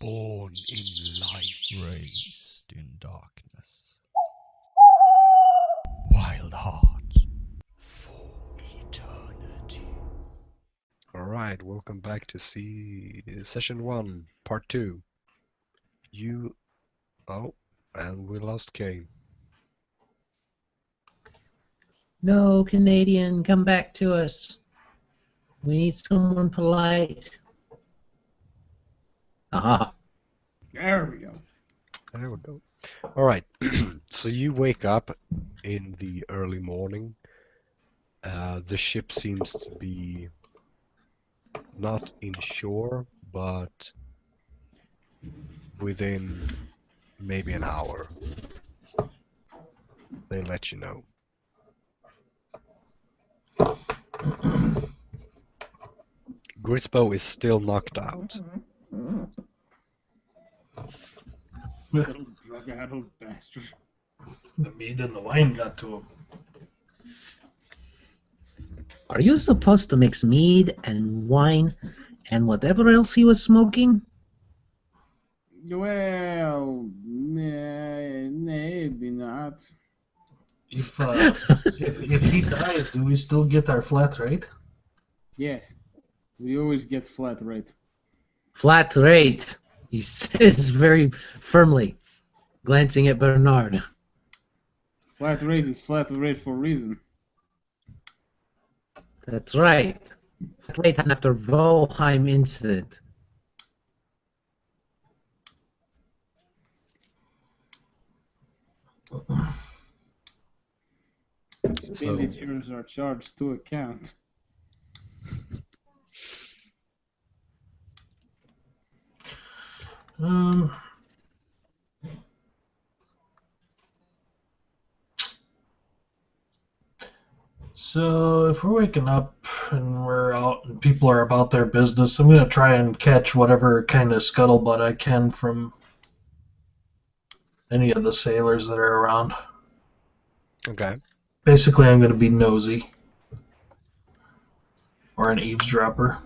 born in light, raised in darkness. Wildheart for eternity. Alright, welcome back to session 1, part 2. And we lost Kane. No, Canadian, come back to us. We need someone polite. Aha. There we go. There we go. Alright, so you wake up in the early morning. The ship seems to be not inshore, but within maybe an hour. They let you know. Grisbo is still knocked out. Little drug-addled bastard. The meat and the wine got to him. Are you supposed to mix mead and wine and whatever else he was smoking? Well, maybe not. If he dies, do we still get our flat rate? Yes, we always get flat rate. Flat rate, he says very firmly, glancing at Bernard. Flat rate is flat rate for a reason. That's right. Flat rate happened after Volheim incident. Expenditures are charged to account. So if we're waking up and we're out and people are about their business, I'm gonna try and catch whatever kind of scuttlebutt I can from any of the sailors that are around. Okay. Basically, I'm gonna be nosy or an eavesdropper.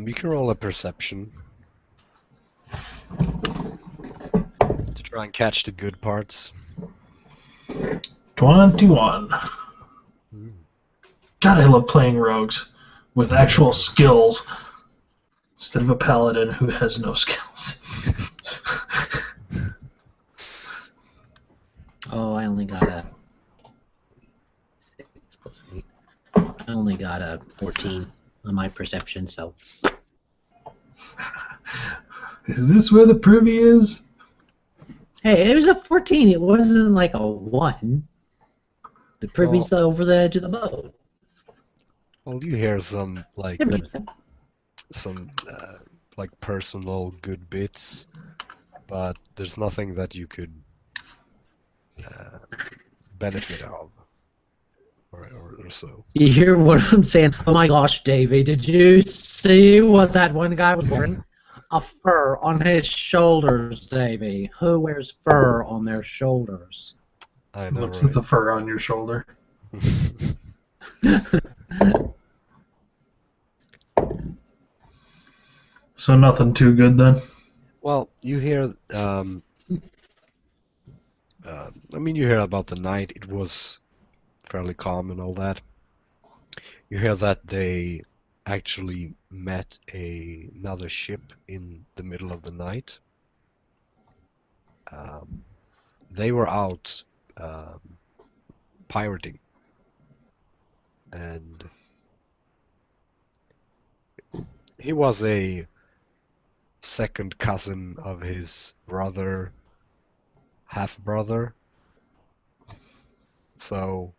You can roll a perception to try and catch the good parts. 21. God, I love playing rogues with actual skills instead of a paladin who has no skills. Oh, I only got a 6 plus 8. I only got a 14 on my perception, so. Is this where the privy is? Hey, it was a 14. It wasn't like a 1. The privy's over the edge of the boat. Well, you hear some like Yeah, personal good bits, but there's nothing that you could benefit of, or so. you hear one of them saying, "Oh my gosh, Davey, did you see what that one guy was wearing? A fur on his shoulders, Davey. Who wears fur on their shoulders?" I know, Looks right? at the fur on your shoulder. So nothing too good then? Well, you hear, you hear about the night. It was fairly calm and all that. You hear that they actually met another ship in the middle of the night. They were out pirating, and he was a second cousin of his brother, half-brother. So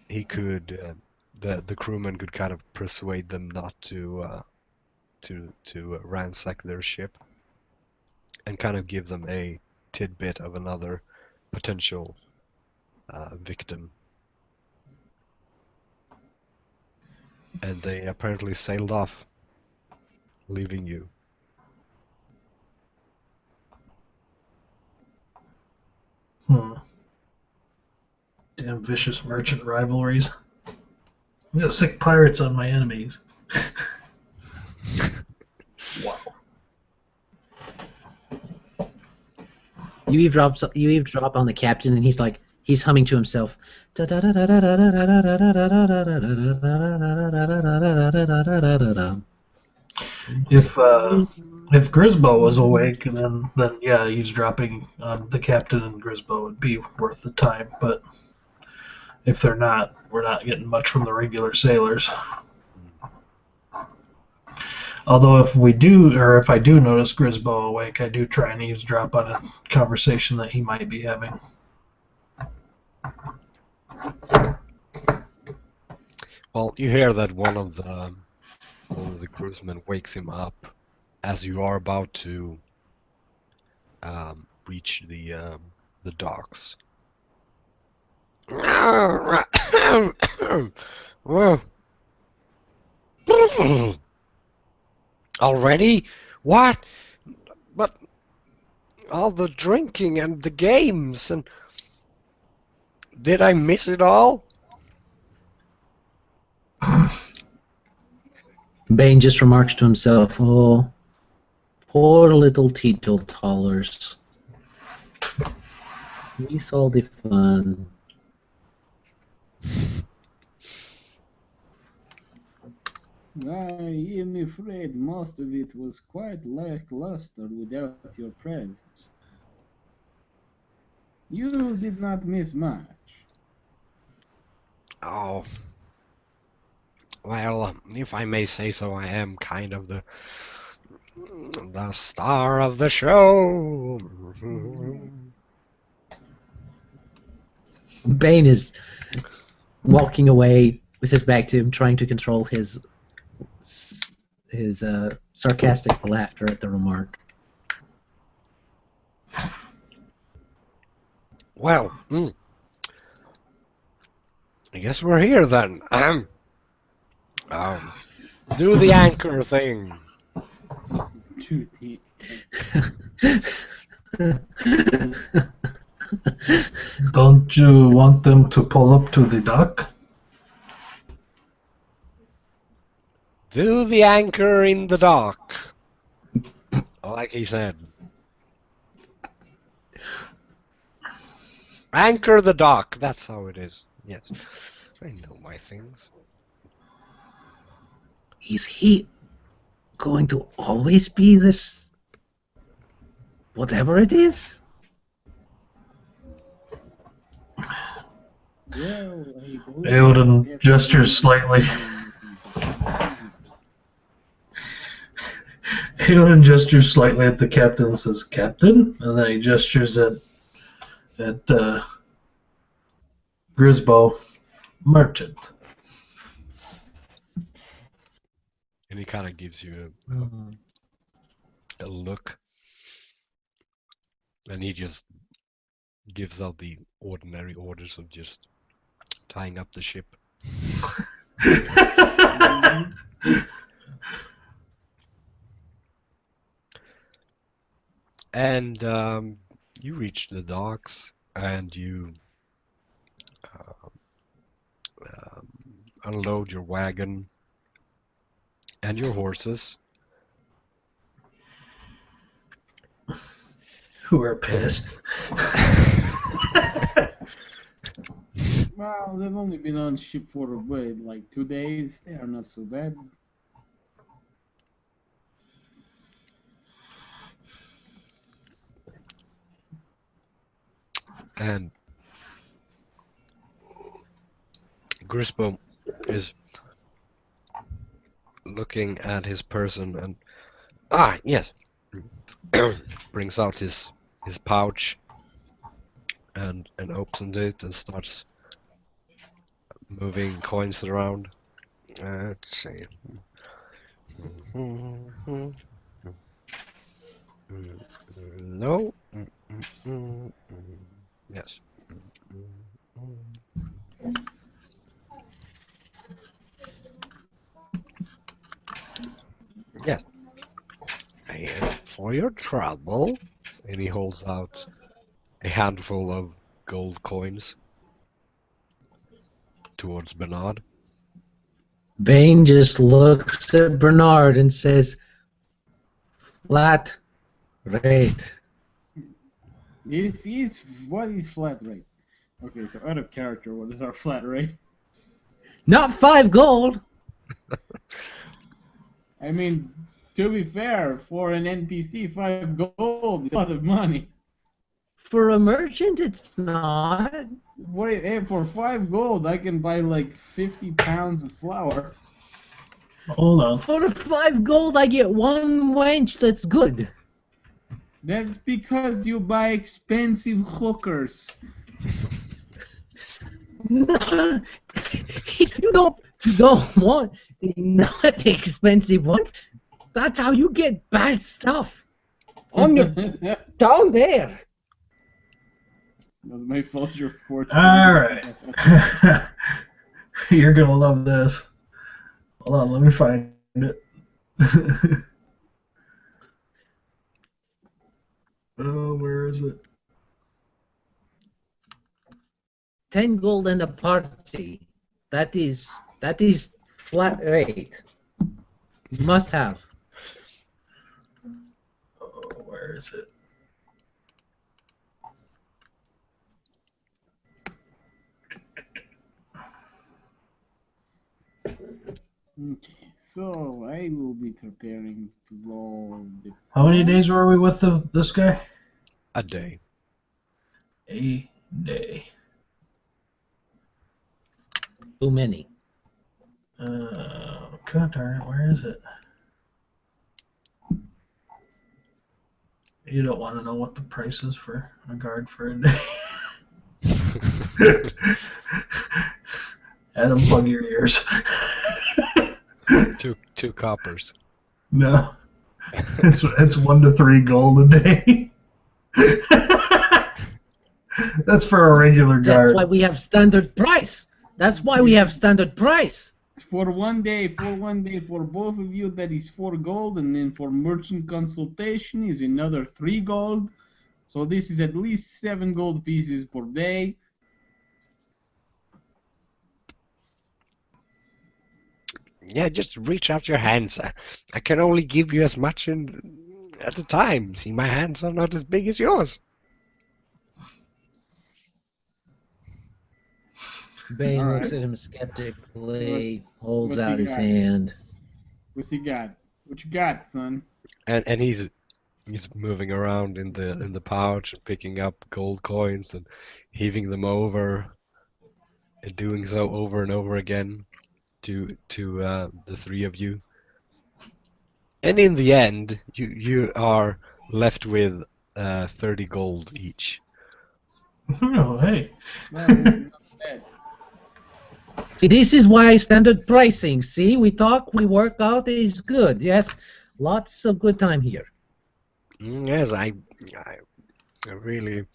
he could, the crewman could kind of persuade them not to ransack their ship, and kind of give them a tidbit of another potential victim. And they apparently sailed off, leaving you. Damn vicious merchant rivalries. I'm gonna sick pirates on my enemies. Wow. You eavesdrop on the captain, and he's humming to himself. If Grisbo was awake, then yeah, eavesdropping on the captain and Grisbo would be worth the time. But if they're not, we're not getting much from the regular sailors. Although if I do notice Grisbo awake, I do try and eavesdrop on a conversation that he might be having. Well, you hear that one of the crewsmen wakes him up as you are about to reach the docks. Well, already? What? But all the drinking and the games and did I miss it all? Bane just remarks to himself, "Oh, poor little teetotalers. Miss all the fun." I am afraid most of it was quite lackluster without your presence. You did not miss much. Oh, well, if I may say so, I am kind of the star of the show. Bane is walking away with his back to him, trying to control his sarcastic laughter at the remark. Well, I guess we're here then. Do the anchor thing. Don't you want them to pull up to the dock? Do the anchor in the dock. Like he said. Anchor the dock. That's how it is. Yes. I know my things. Is he going to always be this? Whatever it is? Well, Eowyn gestures slightly. Eowyn gestures slightly at the captain and says, "Captain?" And then he gestures at Grisbo, "Merchant." And he kind of gives you a look. And he just gives out the ordinary orders of just tying up the ship. And you reach the docks and you unload your wagon and your horses. Who are pissed. Well, they've only been on ship for like 2 days. They are not so bad. And Grisbo is looking at his person and yes, brings out his pouch and opens it and starts moving coins around. Let's see. No. Yes. Yes. And for your trouble. And he holds out a handful of gold coins. towards Bernard. Bane just looks at Bernard and says, "Flat rate." What is flat rate? Okay, so out of character, what is our flat rate? Not 5 gold. I mean, to be fair, for an NPC, 5 gold is a lot of money. For a merchant, it's not. For 5 gold, I can buy like 50 pounds of flour. Hold on. For 5 gold, I get 1 wench that's good. That's because you buy expensive hookers. No, you don't want the not expensive ones. That's how you get bad stuff. On your down there. That's my fault. You're fortunate. All right. You're gonna love this. Hold on, let me find it. Oh, where is it? 10 gold and a party. That is flat rate. Must have. Oh, where is it? Okay, so I will be preparing to roll the. How many days were we with this guy? A day. A day. Too many. God darn it, where is it? You don't want to know what the price is for a guard for a day. Adam, plug your ears. Two coppers. No, it's 1 to 3 gold a day. That's for a regular guard. That's why we have standard price. That's why we have standard price. For one day, for both of you, that is 4 gold, and then for merchant consultation is another 3 gold. So this is at least 7 gold pieces per day. Yeah, just reach out your hands. I can only give you as much at a time. See, my hands are not as big as yours. Bane All looks right. at him skeptically, holds what's he out his got? hand. What's he got? What you got, son? And he's moving around in the pouch and picking up gold coins and heaving them over and doing so over and over again to the three of you. And in the end, you are left with 30 gold each. Oh, hey. No, not bad. See, this is why standard pricing. See, we talk, we work out, is good. Yes, lots of good time here. Yes, I really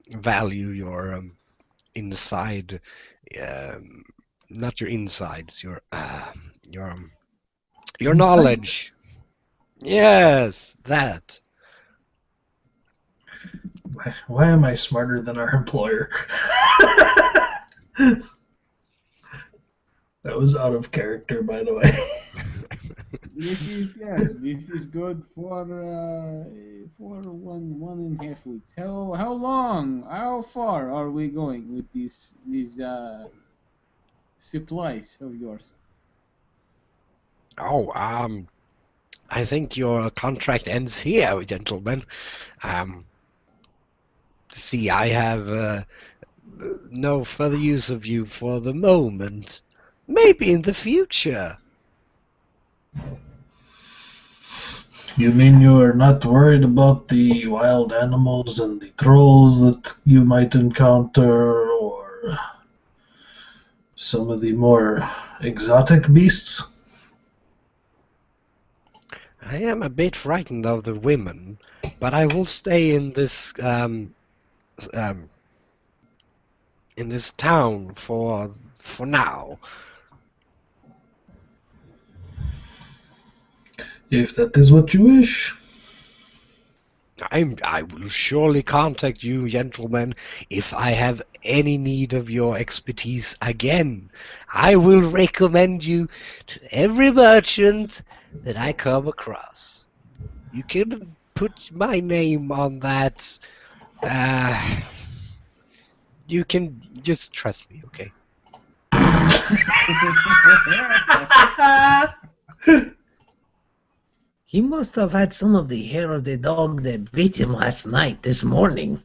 value your inside, not your insides, your Insight? knowledge. Yes, that. Why am I smarter than our employer? That was out of character, by the way. This is good for 1.5 weeks. How far are we going with these supplies of yours? Oh, I think your contract ends here, gentlemen. See, I have no further use of you for the moment. Maybe in the future. You mean you are not worried about the wild animals and the trolls that you might encounter, or some of the more exotic beasts? I am a bit frightened of the women, but I will stay in this town for now. If that is what you wish. I will surely contact you, gentlemen, if I have any need of your expertise again. I will recommend you to every merchant that I come across. You can put my name on that. Uh, you can just trust me, okay? He must have had some of the hair of the dog that beat him last night, this morning.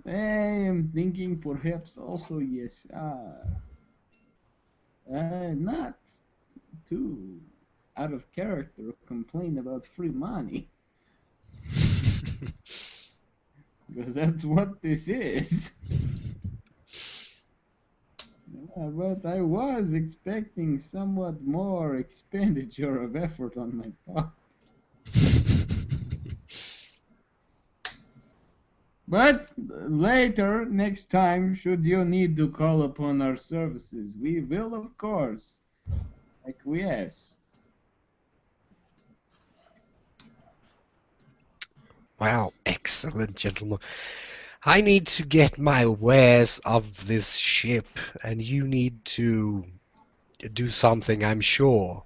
I am thinking perhaps also, yes, not too out of character complain about free money. Because that's what this is. But I was expecting somewhat more expenditure of effort on my part. But later, next time, should you need to call upon our services, we will, of course, acquiesce. Wow, excellent, gentlemen. I need to get my wares of this ship, and you need to do something, I'm sure.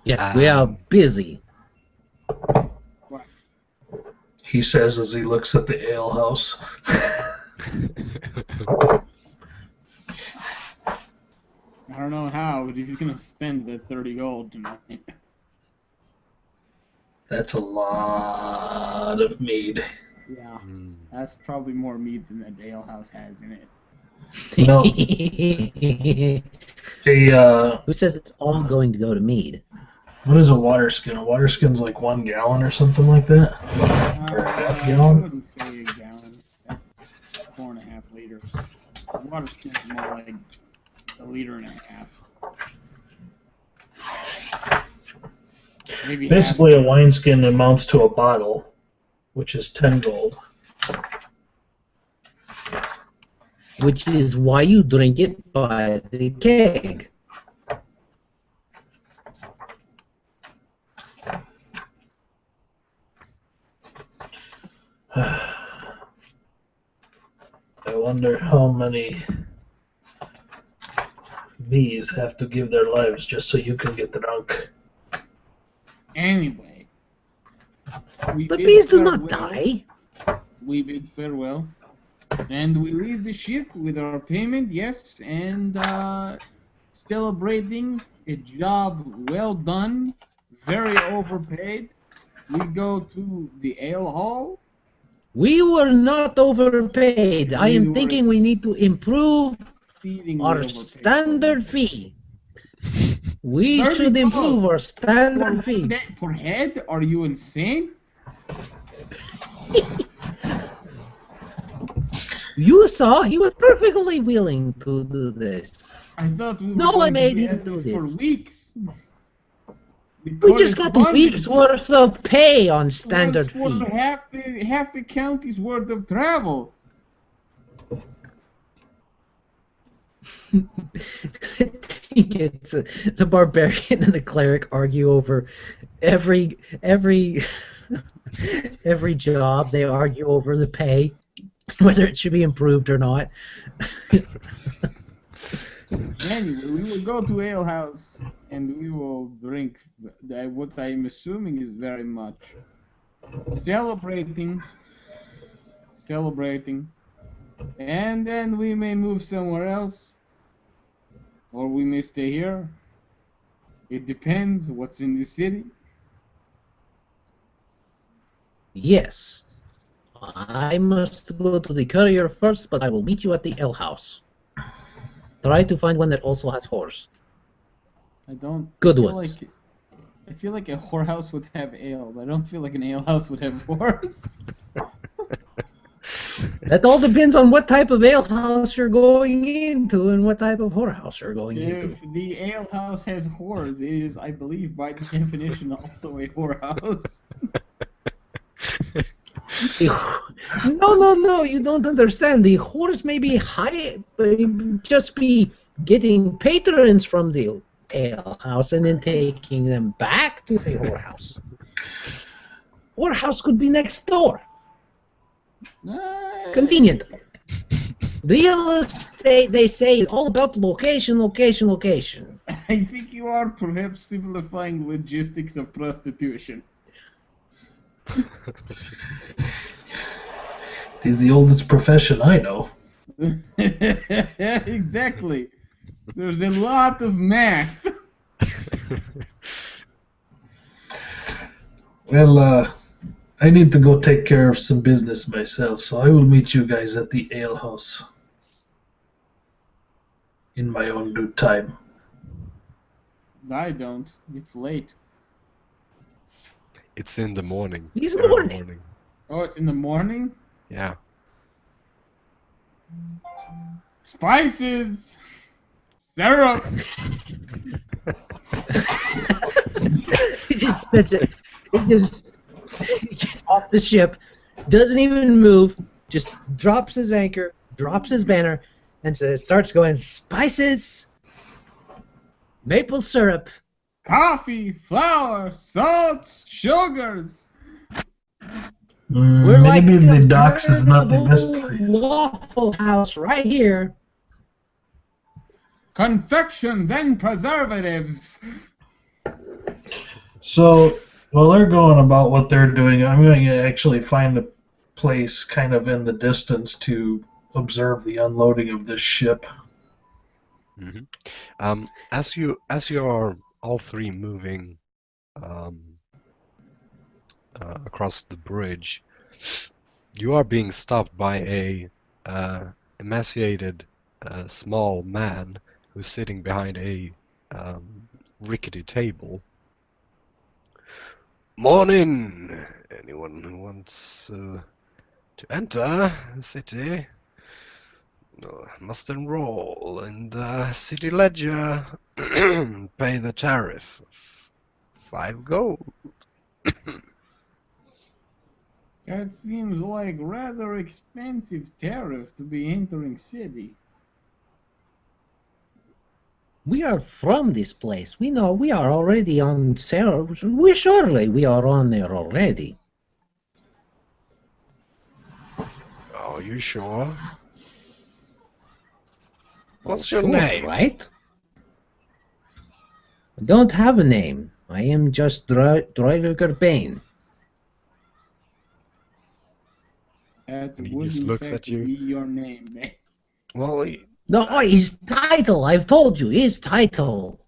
Yes, we are busy. He says as he looks at the ale house. I don't know how, but he's gonna spend that 30 gold tonight. That's a lot of mead. Yeah, that's probably more mead than that ale house has in it. No. Who says it's all going to go to mead? What is a water skin? A water skin's like 1 gallon or something like that? Or a half I gallon? wouldn't say a gallon. That's 4.5 liters. Water skin's more like 1.5 liters. Maybe Basically, a wineskin amounts to a bottle, which is 10 gold. Which is why you drink it by the keg. I wonder how many bees have to give their lives just so you can get drunk. Anyway, The bees do not die. We bid farewell, and we leave the ship with our payment, yes, and celebrating a job well done, very overpaid. We go to the ale hall. We were not overpaid. I am thinking we need to improve our standard fee. We should improve our standard fee. Per head? Are you insane? You saw he was perfectly willing to do this. I thought we were No one going to made be him at do this for this. weeks. We just got a week's worth of pay on standard for fee. half the county's worth of travel. I think it's the barbarian and the cleric argue over every every job. They argue over the pay, whether it should be improved or not. Anyway, we will go to ale house and we will drink what I'm assuming is very much celebrating, and then we may move somewhere else, or we may stay here. It depends what's in the city. Yes, I must go to the courier first, but I will meet you at the ale house. Try to find one that also has horse. I don't. Good feel ones. I feel like a whorehouse would have ale, but I don't feel like an ale house would have horse. That all depends on what type of ale house you're going into and what type of whorehouse you're going into. If the ale house has whores, it is, I believe, by definition, also a whorehouse. No, you don't understand. The whores may be just be getting patrons from the ale house and then taking them back to the whorehouse. Our house could be next door. Uh, Convenient. Real estate, they say, is all about location, location, location. I think you are perhaps simplifying logistics of prostitution. It is the oldest profession I know. Exactly. There's a lot of math. Well, I need to go take care of some business myself, so I will meet you guys at the alehouse in my own due time. I don't. It's late. It's in the morning. It's Early morning. Oh, it's in the morning? Yeah. Spices! Syrups! That's it. It just gets off the ship, doesn't even move, just drops his anchor, drops his banner, and so it starts going spices, maple syrup. Coffee, flour, salts, sugars. We're like Maybe the a docks is not the best veritable place. Waffle House right here. Confections and preservatives. So, while they're going about what they're doing, I'm going to actually find a place kind of in the distance to observe the unloading of this ship. As you are all three moving across the bridge, you are being stopped by a emaciated small man who's sitting behind a rickety table. Morning! Anyone who wants to enter the city must enroll in the city ledger, pay the tariff of 5 gold. That seems like rather expensive tariff to be entering city. We are from this place. We know we are already on Sarah. We are on there already. Are you sure? What's your Sure, name? right? I don't have a name. I am just Driver Bane. That And he would just in looks fact at you. be your name, man. Well, No, his title. I've told you, his title.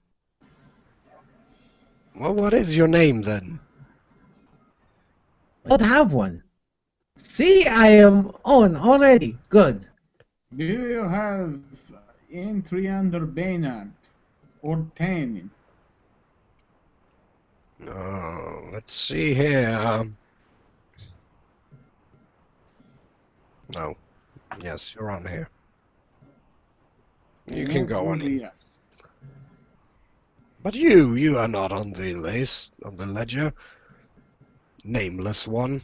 what is your name then? I don't have one. See, I am on already. Good. Do you have entry under Baynard or Tanin? Let's see here. No. Yes, you're on here. You can go on in. Yes. But you are not on the list, on the ledger. Nameless one.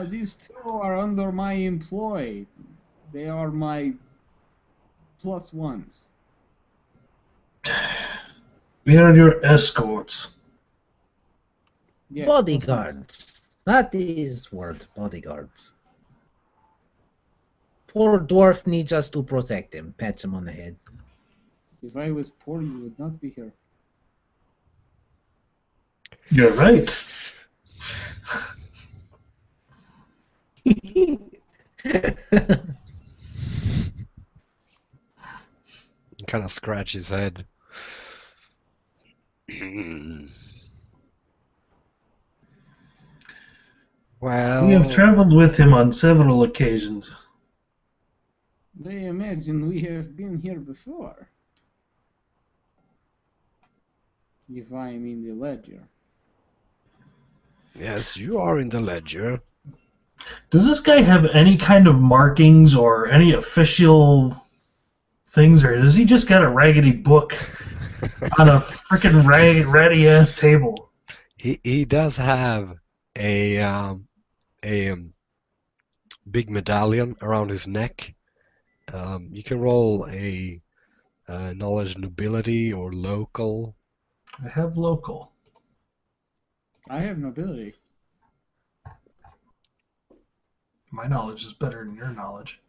These two are under my employ. They are my plus ones. We are your escorts. Yes, Bodyguards. That is word, bodyguards. Poor dwarf needs us to protect him. Pats him on the head. If I was poor, you would not be here. You're right. He kind of scratch his head. Well, We have traveled with him on several occasions. I imagine we have been here before. If I am in the ledger. yes, you are in the ledger. Does this guy have any kind of markings or any official things, or does he just got a raggedy book on a freaking ratty ass table? He does have a big medallion around his neck. You can roll a knowledge nobility or local. I have local. I have nobility. My knowledge is better than your knowledge.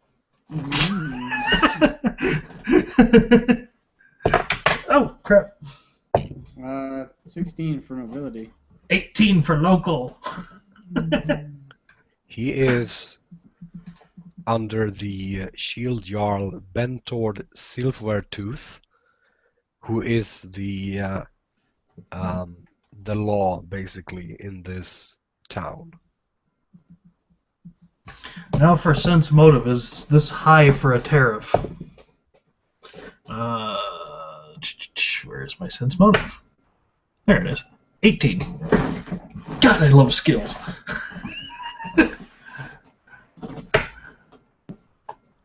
Oh, crap. 16 for nobility. 18 for local. He is under the shield jarl Bentord Silvertooth, who is the law basically in this town. Now for sense motive, is this high for a tariff? Where is my sense motive? There it is. 18. God, I love skills.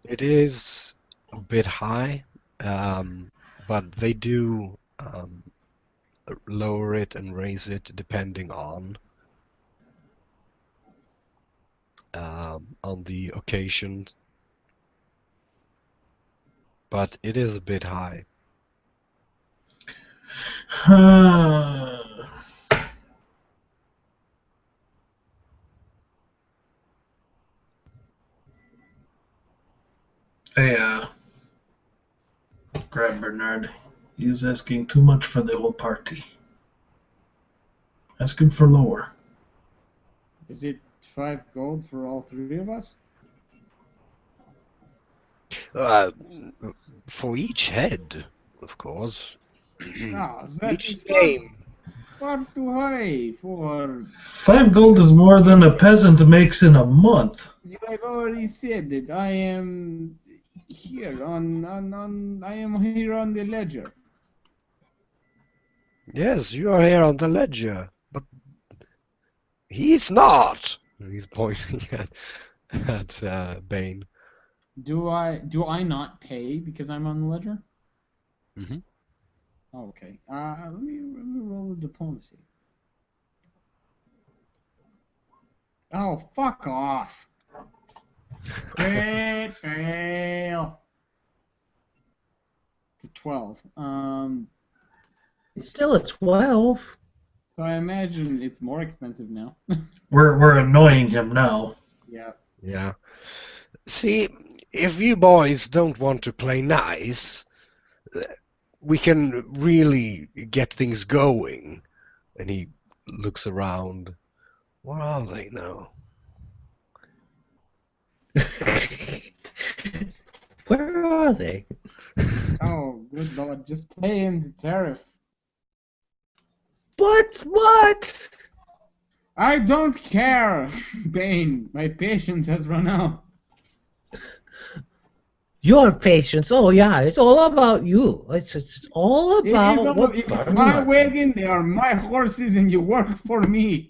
It is a bit high, but they do lower it and raise it depending on the occasion. But it is a bit high. Hey, grab Bernard. He's asking too much for the whole party. Ask him for lower. Is it 5 gold for all 3 of us? For each head, of course. No, that Each is game. far too high for... 5 gold is more than a peasant makes in a month. You have already said that I am here on the ledger. Yes, you are here on the ledger, but he's not. He's pointing at Bane. Do I not pay because I'm on the ledger? Mm-hmm. Oh, okay. Let me roll the diplomacy. Oh, fuck off. Great fail. To 12. It's still a 12. So I imagine it's more expensive now. We're annoying him now. Yeah. Yeah. See, if you boys don't want to play nice, we can really get things going. And he looks around. Where are they now? Where are they? Oh, good lord. Just pay him the tariff. But what? I don't care, Bane. My patience has run out. Your patience. Oh yeah, it's all about you. It's all about what If it's Bernard- my wagon, they are my horses, and you work for me.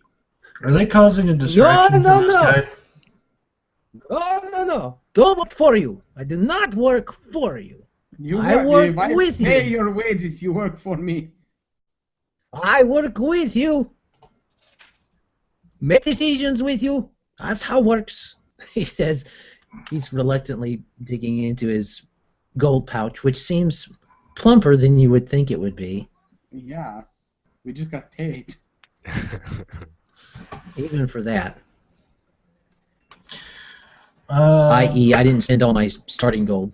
Are they causing a distraction No, for this no. guy? No. Don't work for you. I do not work for you. I work if I with pay you. your wages, you work for me. I work with you. Make decisions with you. That's how it works. He says he's reluctantly digging into his gold pouch, which seems plumper than you would think it would be. Yeah, we just got paid. Even for that. Uh, I.e., I didn't spend all my starting gold.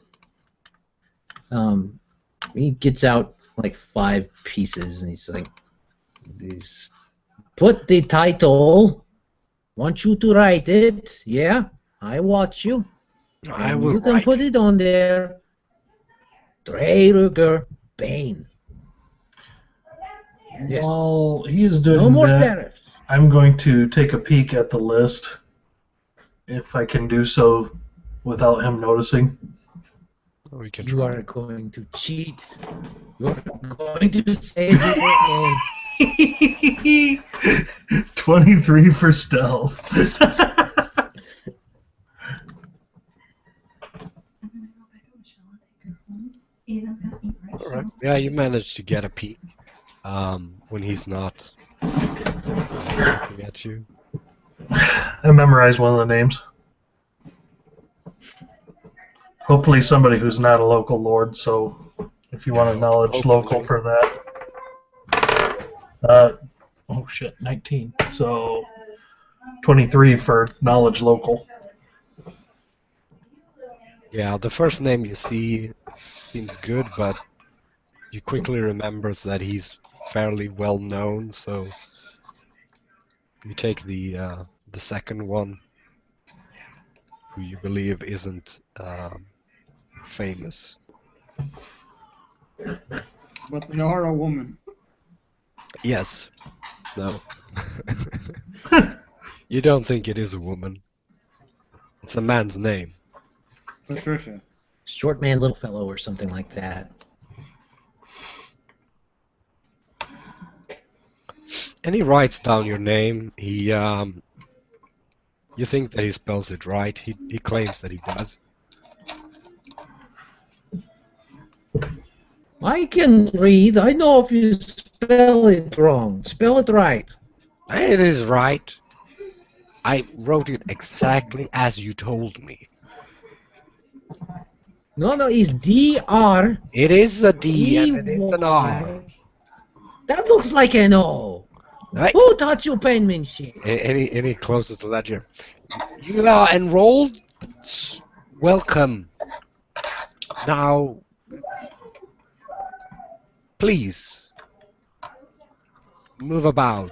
He gets out like 5 pieces, and he's like, "Put the title. Want you to write it? Yeah, I watch you. I And will you can write. put it on there. Drakar Bane. Yes. While he is doing No more that, tariffs. I'm going to take a peek at the list, if I can do so without him noticing. We can You try. are going to cheat. You are going to say your name. 23 for stealth. All right. Yeah, you managed to get a peek when he's not looking at you. I memorized one of the names. Hopefully somebody who's not a local lord, so if you want to acknowledge hopefully. local for that. Oh shit, 19. So 23 for knowledge local. Yeah, the first name you see seems good, but you quickly remembers that he's fairly well known, so you take the second one, who you believe isn't famous. But they are a woman. Yes. No. You don't think it is a woman. It's a man's name. Patricia. Short man, little fellow, or something like that. And he writes down your name. You think that he spells it right. He claims that he does. I can read. I know if you spell it wrong. Spell it right. It is right. I wrote it exactly as you told me. No, it's D-R. It is a D and it is an R. E-Y. That looks like an O. Right. Who taught you penmanship? And he closes the ledger. You are enrolled. Welcome. Now, please move about.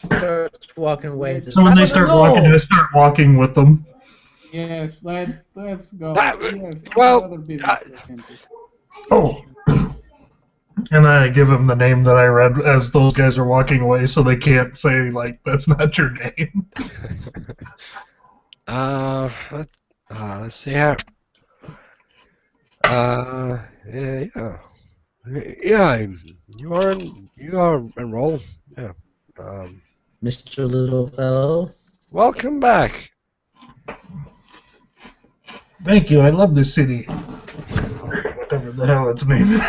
Starts walking away and says, So when "That they was start an O." walking, I start walking with them. Yes, let's go. That- Yes, well, other business to attend to. Oh. And I give him the name that I read as those guys are walking away, so they can't say, like, that's not your name. Let's see here. Yeah. Yeah, you are enrolled. Yeah. Mr. Little Fellow. Welcome back. Thank you, I love this city. Whatever the hell its name is.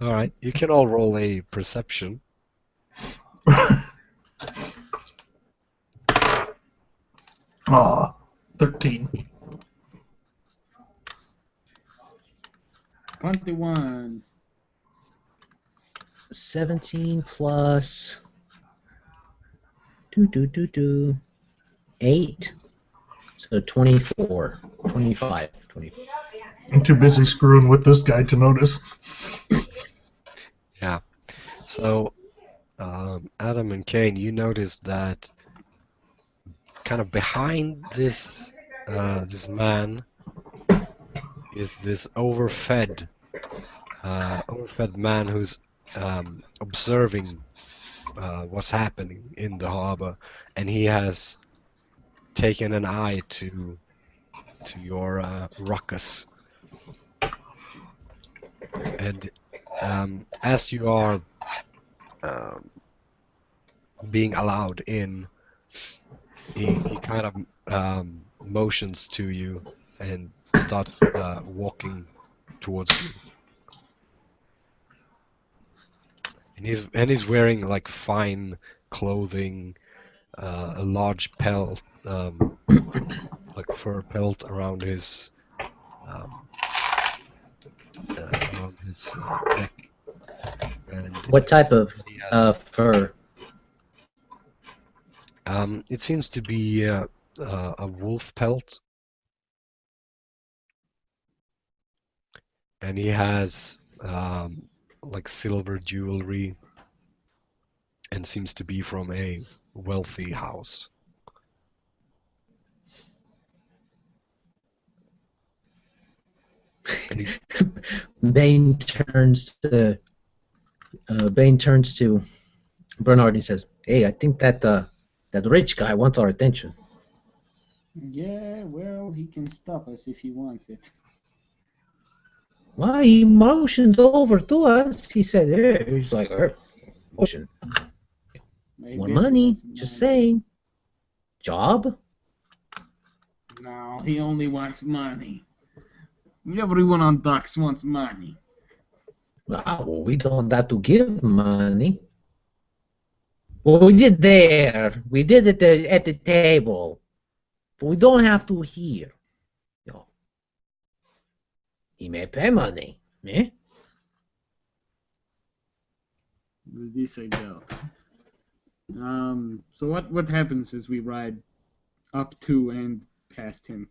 All right, you can all roll a perception. 13. 21. 17 plus 8. So 24. 25. 24. I'm too busy screwing with this guy to notice. Yeah. So, Adam and Kane, you notice that kind of behind this man is this overfed man who's observing what's happening in the harbor, and he has taken an eye to your ruckus. And as you are being allowed in, he kind of motions to you and starts walking towards you. And he's wearing like fine clothing, a large pelt, like fur pelt around his neck. And What type of he has, fur? it seems to be a wolf pelt, and he has like silver jewelry, and seems to be from a wealthy house. And he, Bane turns to Bernard and he says, "Hey, I think that rich guy wants our attention." Yeah, well, he can stop us if he wants it. Well, he motioned over to us. He said, "Hey," he's like, motion. Maybe More he money. wants Just money. saying. Job? No, he only wants money. Everyone on docks wants money. Well, we don't have to give money. Well, we did there. We did it at the table. But we don't have to here. No. He may pay money. Eh? This I doubt. So what happens as we ride up to and past him?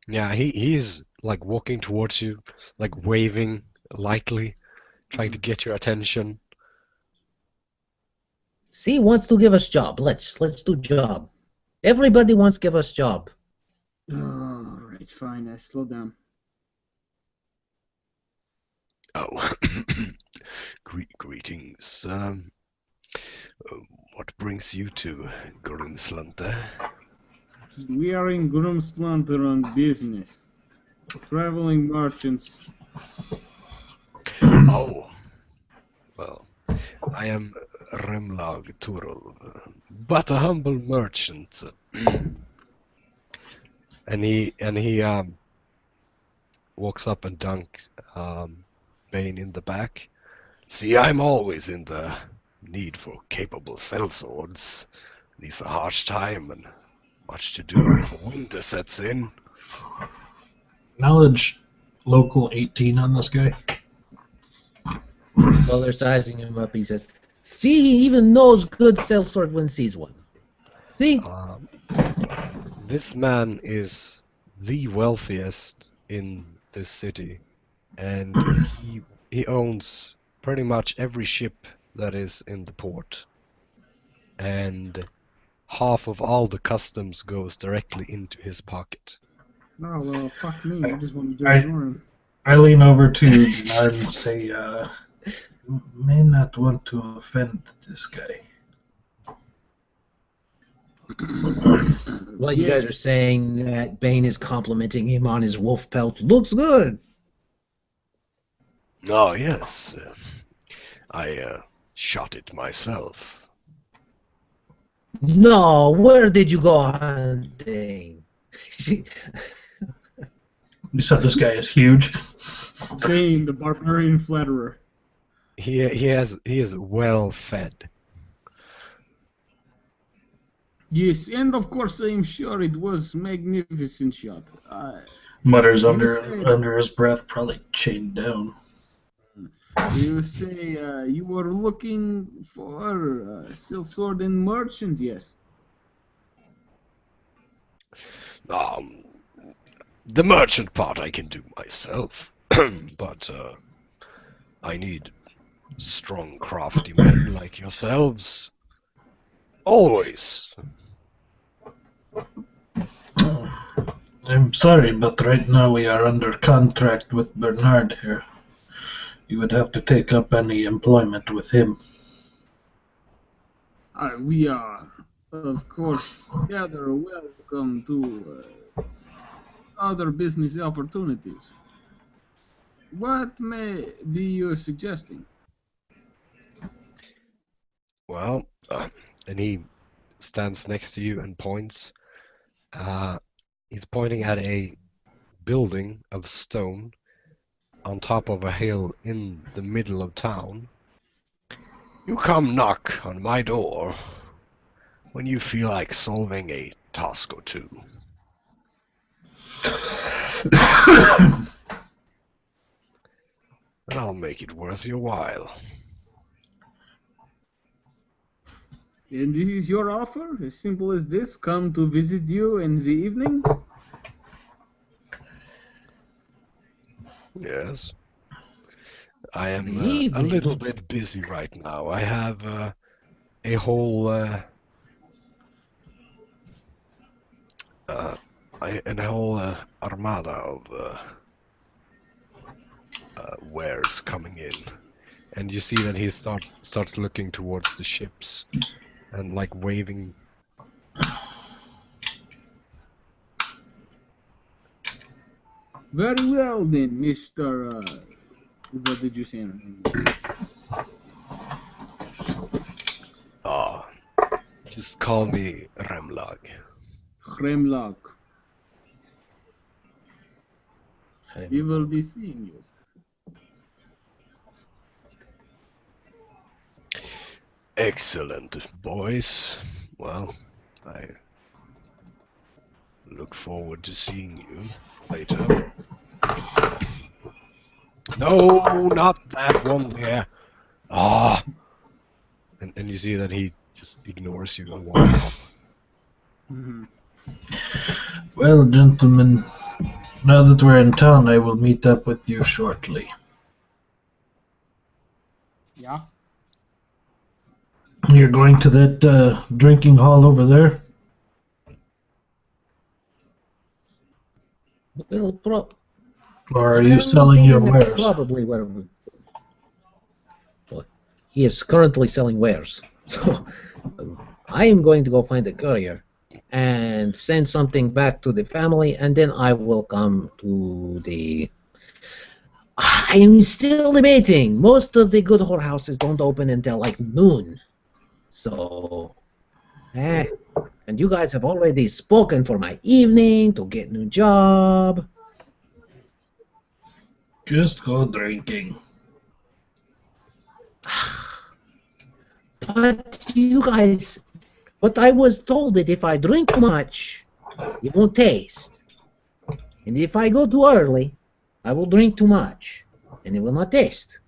Yeah, he's like walking towards you, like waving lightly, trying to get your attention. See, he wants to give us job. Let's do job. Everybody wants to give us job. All right, fine. I slow down. Oh, greetings. What brings you to Grimslante? We are in Grumslanter on business. Traveling merchants. Oh, well, I am Remlag Turul, but a humble merchant. and he walks up and dunks Bane in the back. See, I'm always in the need for capable sellswords. These are harsh time and much to do before winter sets in. Knowledge local 18 on this guy. While they're sizing him up, he says, see, he even knows good sellsword when sees one. See? This man is the wealthiest in this city, and he owns pretty much every ship that is in the port. And half of all the customs goes directly into his pocket. Oh, well, fuck me. I just want to I- ignore him. I lean over to Bernard and say, may not want to offend this guy. Well, you guys are saying that Bane is complimenting him on his wolf pelt. Looks good. Oh, yes. I shot it myself. No, where did you go hunting? You said this guy is huge. Bane, the barbarian flatterer. He is well fed. Yes, and of course I am sure it was magnificent shot. Mutters You under said- his breath, probably chained down. You say you were looking for sellsword and merchant, yes? The merchant part I can do myself, but I need strong, crafty men like yourselves. Always. I'm sorry, but right now we are under contract with Bernard here. You would have to take up any employment with him. We are, of course, gather welcome to other business opportunities. What may be you suggesting? Well, and he stands next to you and points. He's pointing at a building of stone on top of a hill in the middle of town. You come knock on my door when you feel like solving a task or two. And I'll make it worth your while. And this is your offer? As simple as this? Come to visit you in the evening? Yes. I am The a evening. little bit busy right now. I have a whole armada of wares coming in, and you see that he starts looking towards the ships and like waving. Very well then, Mr. What did you say? Just call me Remlag. Hremlag. We will be seeing you. Excellent, boys. Well, I look forward to seeing you later. No, not that one there. Ah! And you see that he just ignores you and walks off. Mhm. Well, gentlemen, now that we're in town, I will meet up with you shortly. Yeah. You're going to that drinking hall over there? Well, Or are you selling your thinking that's wares? probably where well, he is currently selling wares. So I am going to go find a courier and send something back to the family, and then I will come to the. I am still debating. Most of the good whorehouses don't open until like noon. So, and you guys have already spoken for my evening to get new job. Just go drinking. But you guys, but I was told that if I drink too much, it won't taste. And if I go too early, I will drink too much, and it will not taste.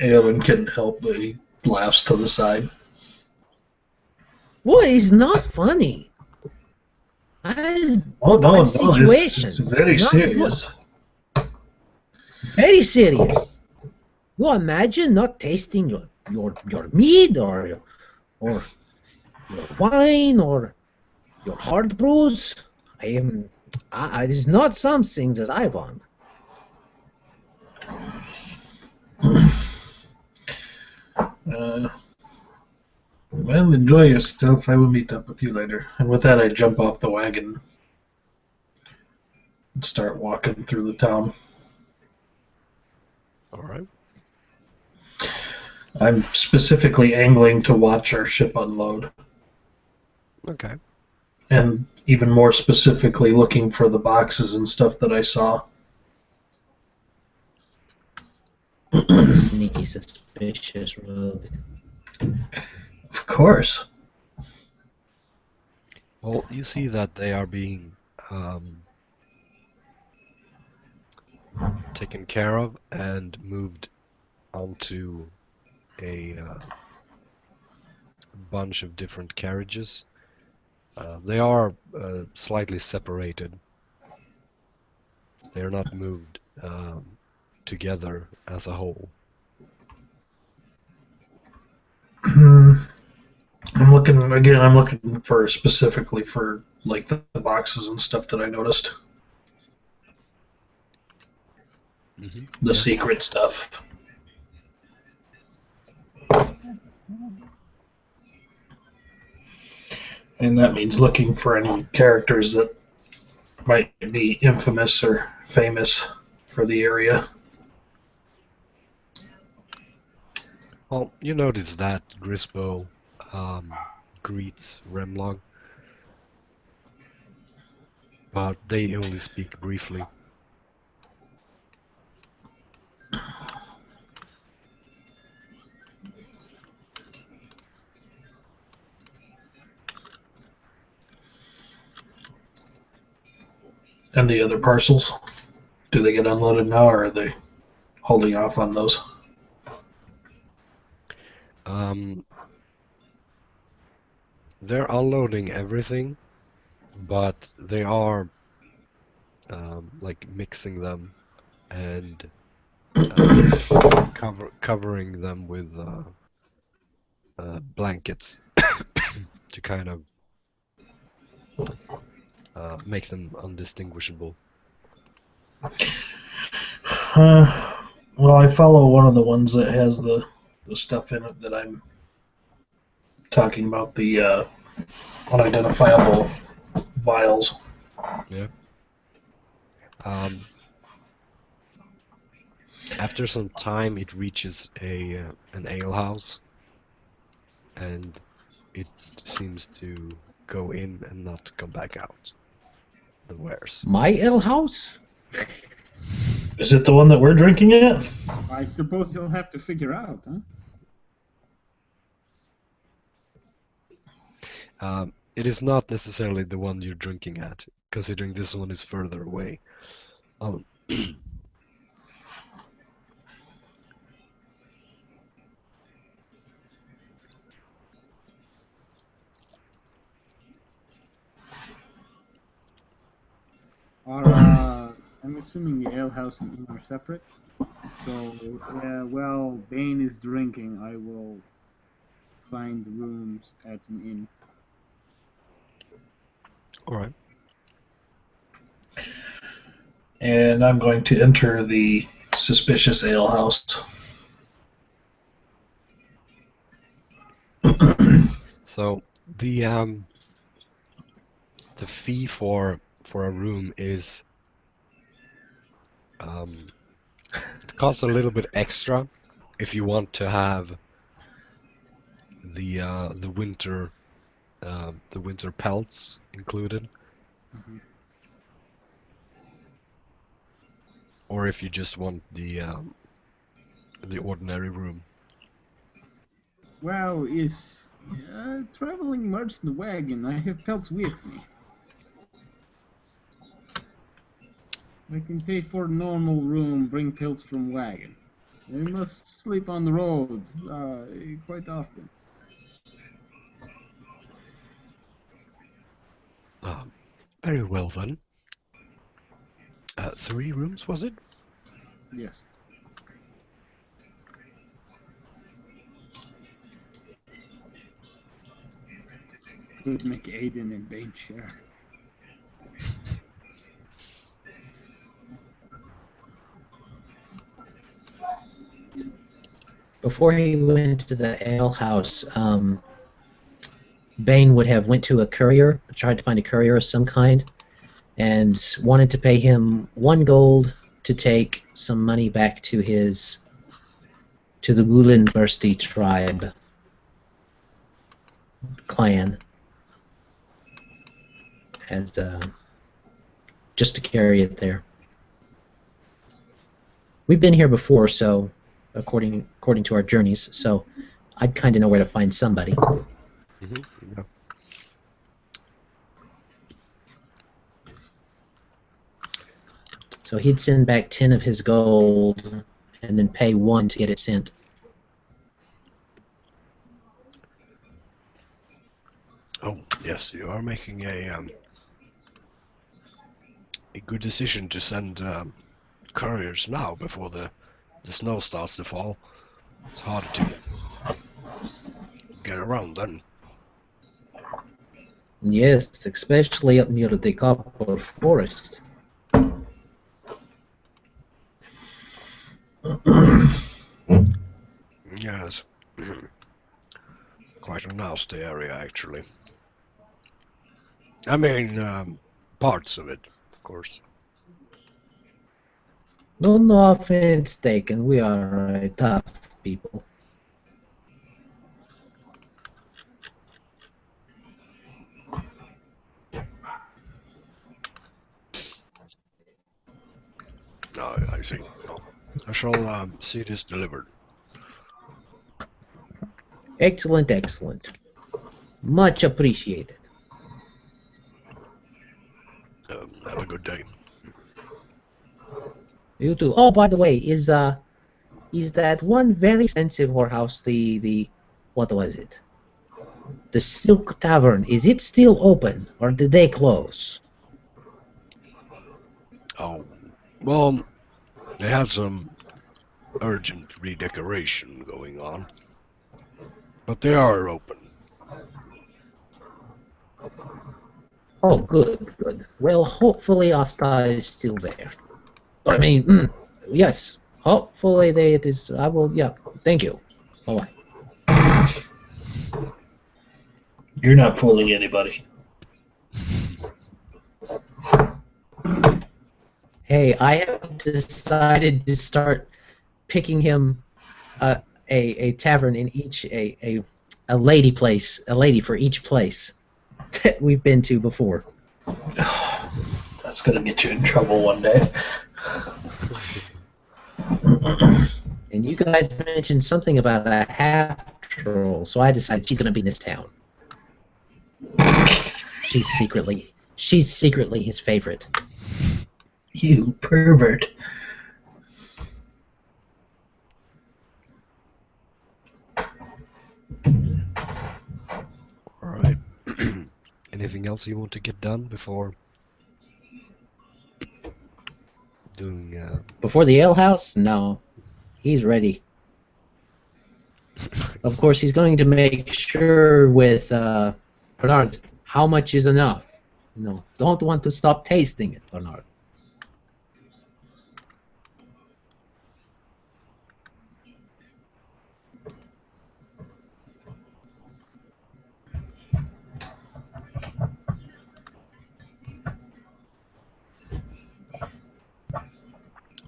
Alan can't help but he laughs to the side. Well, it's not funny. I Oh, no, bad no, situation. it's very Not serious. good. Very serious. You imagine not tasting your mead or your wine or your hard brews. It is not something that I want. Well, enjoy yourself. I will meet up with you later. And with that, I jump off the wagon and start walking through the town. Alright. I'm specifically angling to watch our ship unload. Okay. And even more specifically, looking for the boxes and stuff that I saw. Sneaky, suspicious rogue. Of course. Well, you see that they are being taken care of and moved onto a bunch of different carriages. They are slightly separated. They are not moved together as a whole. I'm looking for specifically for like the boxes and stuff that I noticed. Mm-hmm. The secret stuff. And that means looking for any characters that might be infamous or famous for the area. Well, you notice that Grisbo greets Remlog, but they only speak briefly. And the other parcels, do they get unloaded now, or are they holding off on those? They're unloading everything, but they are like mixing them and covering them with blankets to kind of make them undistinguishable. Well, I follow one of the ones that has the stuff in it that I'm talking about, the unidentifiable vials. Yeah. After some time, it reaches an ale house, and it seems to go in and not come back out. The wares. My ale house? Is it the one that we're drinking at? I suppose you'll have to figure out, huh? It is not necessarily the one you're drinking at, considering this one is further away. Um, I'm assuming the alehouse and inn are separate. So, while Bane is drinking, I will find rooms at an inn. Alright. And I'm going to enter the suspicious alehouse. So the fee for a room is it costs a little bit extra if you want to have the winter pelts included, or if you just want the ordinary room. Well, is traveling merchant wagon. I have pelts with me. I can pay for normal room, bring pelts from wagon. I must sleep on the road quite often. Very well then. 3 rooms, was it? Yes. Could make Aiden and Bane share. Before he went to the alehouse, Bane would have went to a courier, tried to find a courier of some kind, and wanted to pay him 1 gold to take some money back to the Gulenbursti tribe clan, as just to carry it there. We've been here before, so according to our journeys, so I'd kind of know where to find somebody. Yeah. So he'd send back 10 of his gold and then pay 1 to get it sent. Oh, yes, you are making a good decision to send couriers now before the snow starts to fall. It's harder to get around then. Yes, especially up near the copper forest. Yes. Quite a nasty area, actually. I mean, parts of it, of course. No offense taken, we are tough people. No, I see. No. I shall see this delivered. Excellent, excellent. Much appreciated. Have a good day. You too. Oh, by the way, is that one very expensive whorehouse, the what was it? The Silk Tavern, is it still open or did they close? Oh, well, they had some urgent redecoration going on, but they are open. Oh, good, good. Well, hopefully Asta is still there. I mean, yes. Hopefully it is. I will. Yeah. Thank you. Bye bye. You're not fooling anybody. Hey, I have decided to start picking him a tavern in each a lady for each place that we've been to before. That's gonna get you in trouble one day. And you guys mentioned something about a half troll, so I decided she's gonna be in this town. She's secretly his favorite. You pervert. All right. Anything else you want to get done before doing? Before the alehouse? No. He's ready. Of course, he's going to make sure with Bernard how much is enough. No, don't want to stop tasting it, Bernard.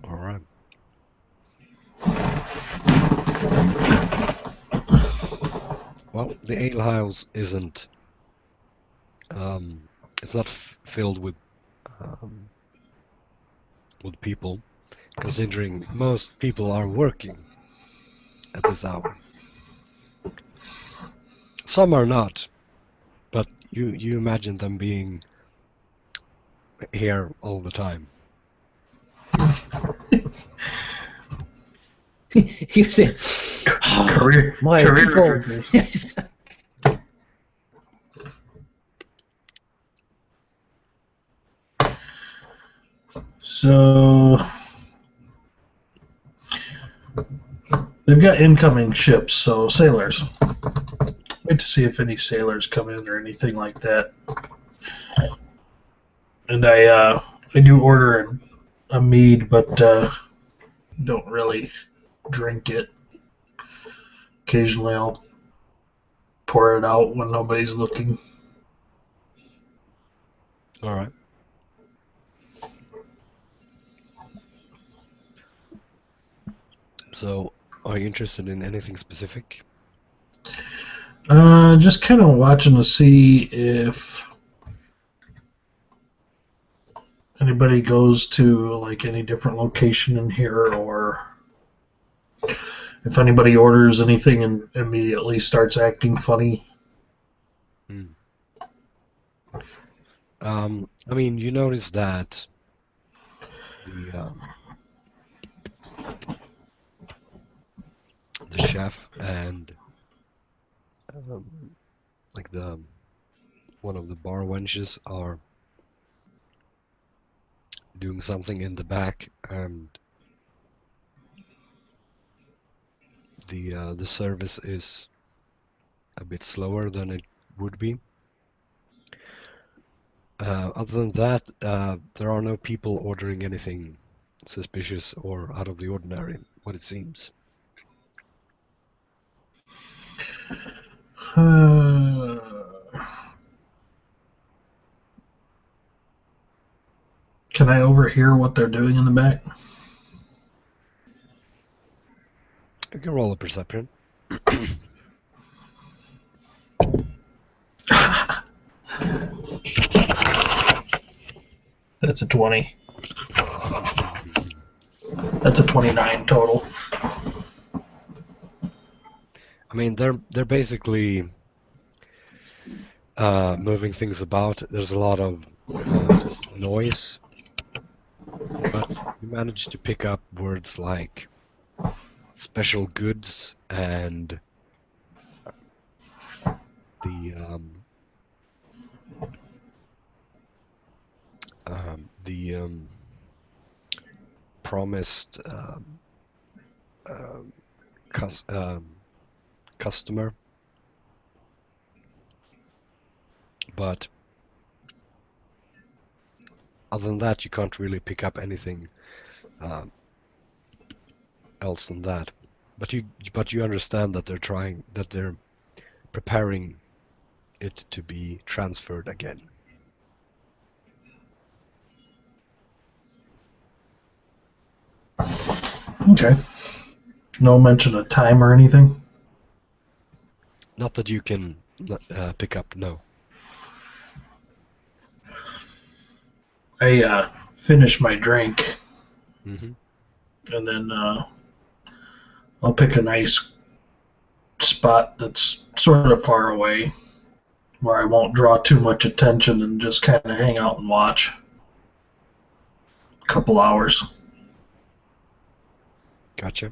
All right. Well, the alehouse isn't. It's not filled with people, considering most people are working at this hour. Some are not, but you imagine them being here all the time. You say, Career my people. drinkers. So they've got incoming ships, so sailors. Wait to see if any sailors come in or anything like that. And I do order a mead, but don't really drink it. Occasionally I'll pour it out when nobody's looking. All right. So, are you interested in anything specific? Just kind of watching to see if anybody goes to like any different location in here, or if anybody orders anything and immediately starts acting funny. I mean, you notice that the chef and like one of the bar wenches are doing something in the back, and the service is a bit slower than it would be. Other than that, there are no people ordering anything suspicious or out of the ordinary, what it seems. Can I overhear what they're doing in the back? You can roll a perception. That's a 20. That's a 29 total. I mean, they're basically moving things about. There's a lot of just noise, but you manage to pick up words like special goods and the promised customer, but other than that, you can't really pick up anything else than that. But you understand that they're preparing it to be transferred again. Okay. No mention of time or anything? Not that you can pick up, no. I finish my drink. Mm-hmm. and then I'll pick a nice spot that's sort of far away where I won't draw too much attention and just kind of hang out and watch. A couple hours. Gotcha.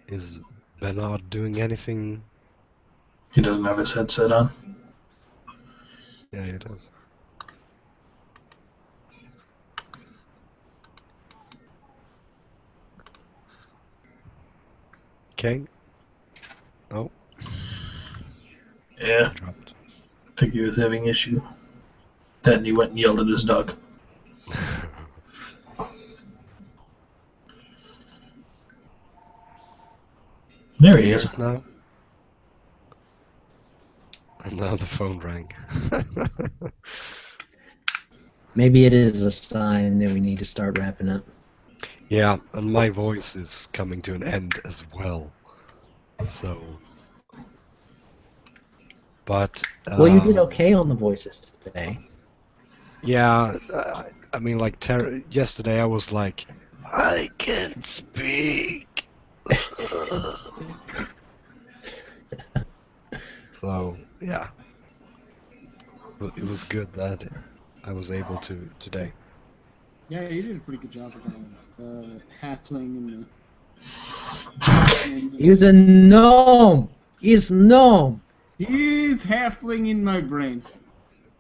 Is Bernard doing anything? He doesn't have his headset on. Yeah, he does. Okay. Oh, Yeah, dropped. I think he was having issue. Then he went and yelled at his dog. There he is. Yes, now. And now the phone rang. Maybe it is a sign that we need to start wrapping up. Yeah, and my voice is coming to an end as well. So, but Well, you did okay on the voices today. yeah, I mean, like yesterday, I was like, I can't speak. So yeah, but it was good that I was able to today. Yeah, you did a pretty good job with the halfling and the. He's a gnome. He's gnome. He's halfling in my brain.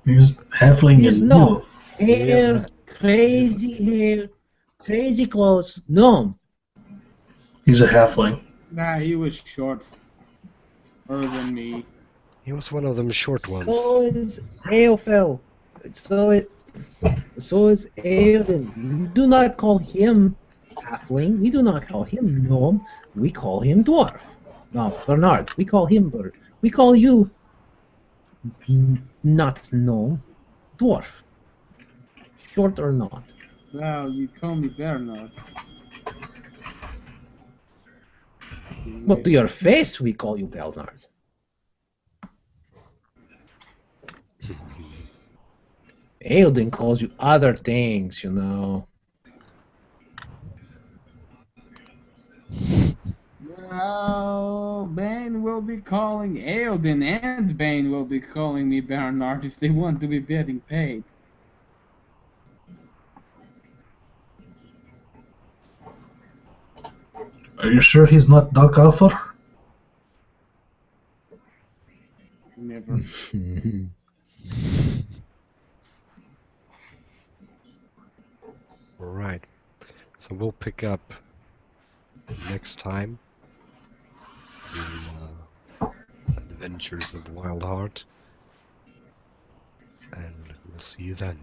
He's halfling He's and gnome. He is Hair, crazy hair, crazy clothes. Gnome. He's a halfling. Nah, he was short. Other than me. He was one of them short ones. So is Aelfell. So is Aelden. We do not call him halfling. We do not call him gnome. We call him dwarf. No, Bernard. We call him bird. We call you not gnome, dwarf. Short or not. Well, you call me Bernard. But to your face, we call you Bernard. Aelden calls you other things, you know. Well, Bane will be calling Aelden and Bane will be calling me Bernard if they want to be getting paid. Are you sure he's not Doc Alpha? Never. Alright, so we'll pick up next time the Adventures of Wildheart, and we'll see you then.